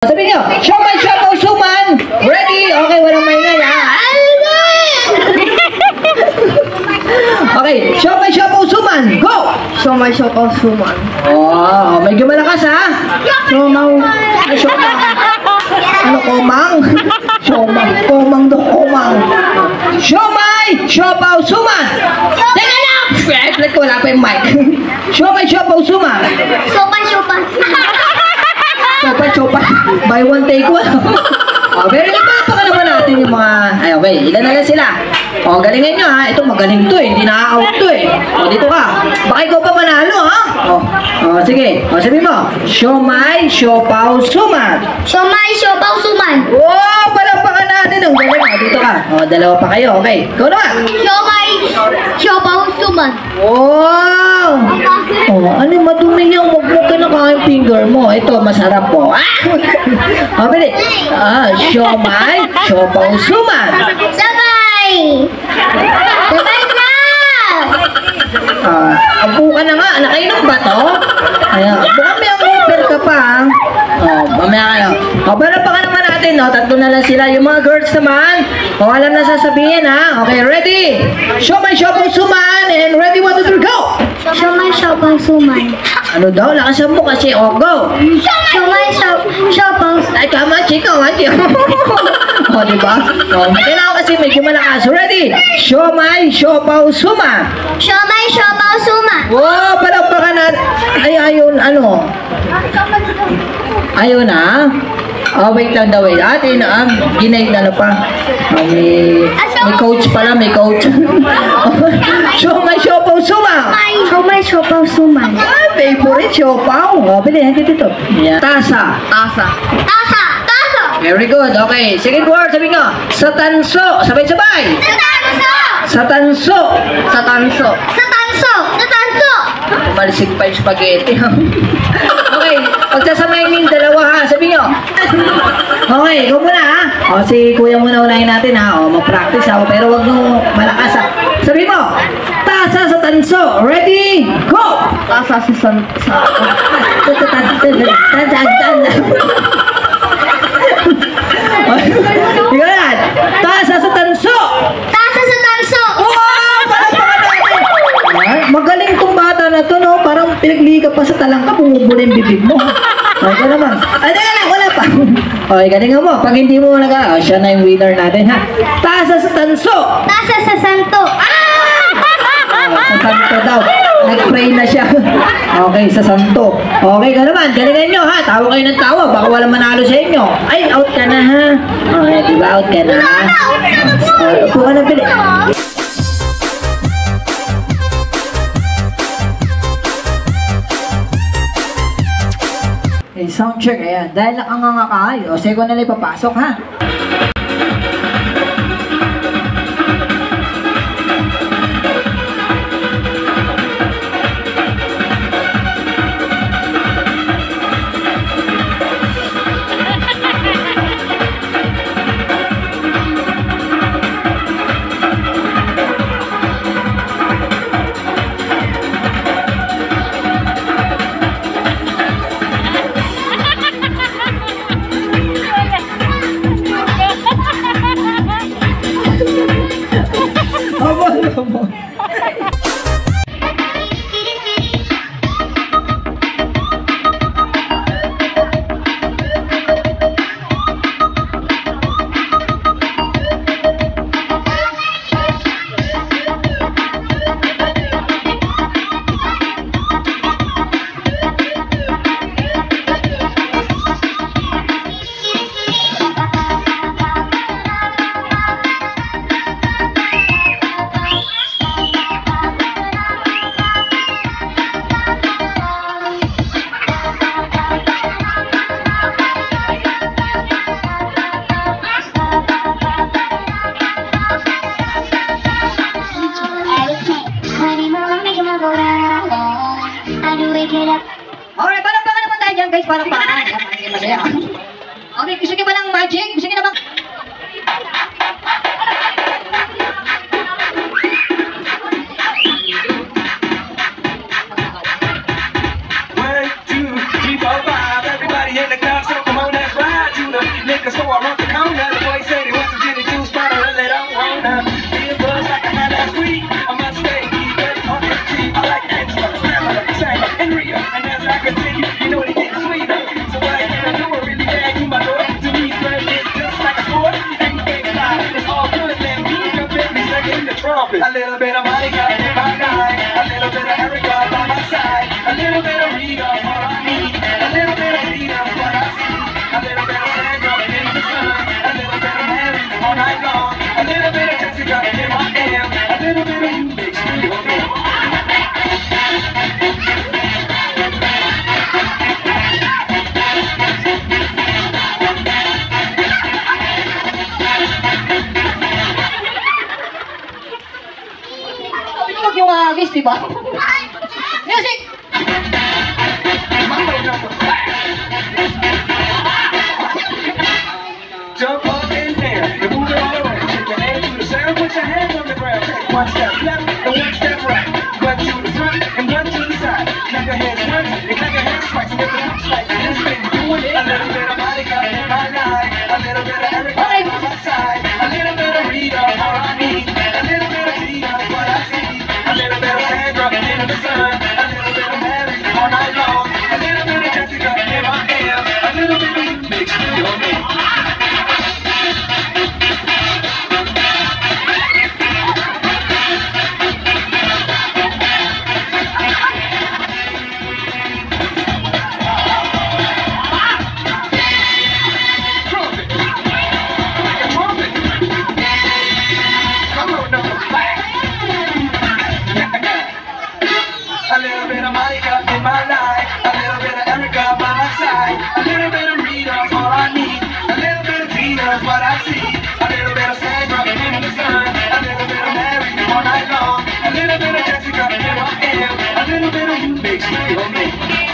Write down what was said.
Sabi niyo, siomay, siopaw, suman. Ready? Okay, walang maingay ha. Okay, siomay, siopaw, suman. Go! Siomay, siopaw, suman. Oh, medyo malakas ha. Siomaw. Siomang. Ano, komang? Siomang. Komang do, komang. Siomay, siopaw, suman. Teka lang! Flat ko, wala pa yung mic. Siomay, siopaw, suman. Siomay, siopaw. Chopa. Buy one, take one. Oh, very good. Baka naman natin yung mga... Ay, okay. Ilan na lang sila. Oh, galingan nyo ha. Ito, magaling to eh. Hindi na-out to eh. Oh, dito ka. Baka ikaw pa manalo ha. Oh, sige. Oh, sabi mo. Siomay, siopaw, suman. Siomay, siopaw, suman. Oh, palampakan natin. Ang galing. Oh, dito ka. Oh, dalawa pa kayo. Okay. Ikaw naman. Siomay, siopaw, suman. Wow! Oh, ano yung madumi niyang magbuka na kayang finger mo. Ito, masarap po. Ah! Pili. Siomay, siopaw, suman. Sabay! Sabay na! Abu ka na nga. Nakainom ba to? Ayan. Baka may ang ka pa. Oh, mamaya kayo. Oh, pero pa ka naman natin, no? Tatlo na lang sila. Yung mga girls naman, alam na sasabihin, ha? Okay, ready? Siomay, siopaw, suman. And ready, 1, 2, 3, go! Siomay, siopaw, suman. Ano daw? Lakasan mo kasi. Oh, go! Siomay, siopaw, Ay, tama, chika, O, diba? O, kailangan kasi medyo malakas. Ready? Siomay, siopaw, suman. Siomay, siopaw, suman. Wow, palakpakan na. Ay, ayun, ano? Ayun, ha? Oh, wait lang daw, wait. Ate, ginaig na pa. May coach pala, may coach. Siomay, siopaw, suman. Siomay, siopaw, suman. Favorite siopaw. O, bili, dito. Tasa. Tasa. Tasa. Tasa. Very good. Okay. Second word, sabi nga. Sa tanso. Sabay-sabay. Sa tanso. Sa tanso. Sa tanso. Sa tanso. Sa tanso. Malisig pa yung spaghetti. Okay. Pagsasamayin yung dalawa ha. Sabi nyo. Okay. Ikaw muna ha. O, si kuya muna unahin natin ha. O, mag-practice ha. Pero wag nyo malakas ha. Sabi mo. Tasa sa tanso. Ready? Go! Tasa sa tanso. Ikaw na. Tasa sa tanso. Tasa sa tanso. Wow! Palakpakan natin. Ay, magaling tong bata na to, no? Parang pinagliga pa sa talangka, bumubula yung bibig mo. Ay, ka naman. Ay, teka lang, wala pa. Okay, galingan mo. Pag hindi mo siya na yung winner natin, ha? Tasa sa tanso. Tasa sa santo. Sa santo daw. Nag-pray na siya. Okay, sa santo. Okay ka naman. Galingan nyo, ha? Tawa kayo ng tawa. Baka walang manalo sa inyo. Ay, out ka na, ha? Okay, diba? Out ka na. Upo ka na, pili. Okay, sound check. Ayan. Dahil nakanganga ka, o sige ko na lang ipapasok, ha? Alright, palakpakan naman tayo dyan guys, palakpakan. Masaya. Okay, gusto niyo ba ng magic? Gusto niyo na bang... One, two, three, four, five. Everybody in the car, so come on, let's ride. ayos, di ba? Music! Jump up in there and move it all around. Shake your hand to the sound, put your hands on the ground. Take one step left and one step right. One to the front and one to the side. Clap your hands once and clap your hands twice. And if it looks like this, baby, doing it. A little bit of Monica in my life. A little bit of Erica on my side. A little bit of Rita, all I need. A little bit of Tina, what I see. A little bit of Sandra in the sun. A little bit of Mary all night long. A little bit of Jessica in my hair. A little bit of you makes me your man. A little bit of Monica in my life, a little bit of Erica by my side, a little bit of Rita's all I need, a little bit of Tina's what I see, a little bit of Sandra in the sun, a little bit of Mary all night long, a little bit of Jessica in my hair, a little bit of you makes me your man.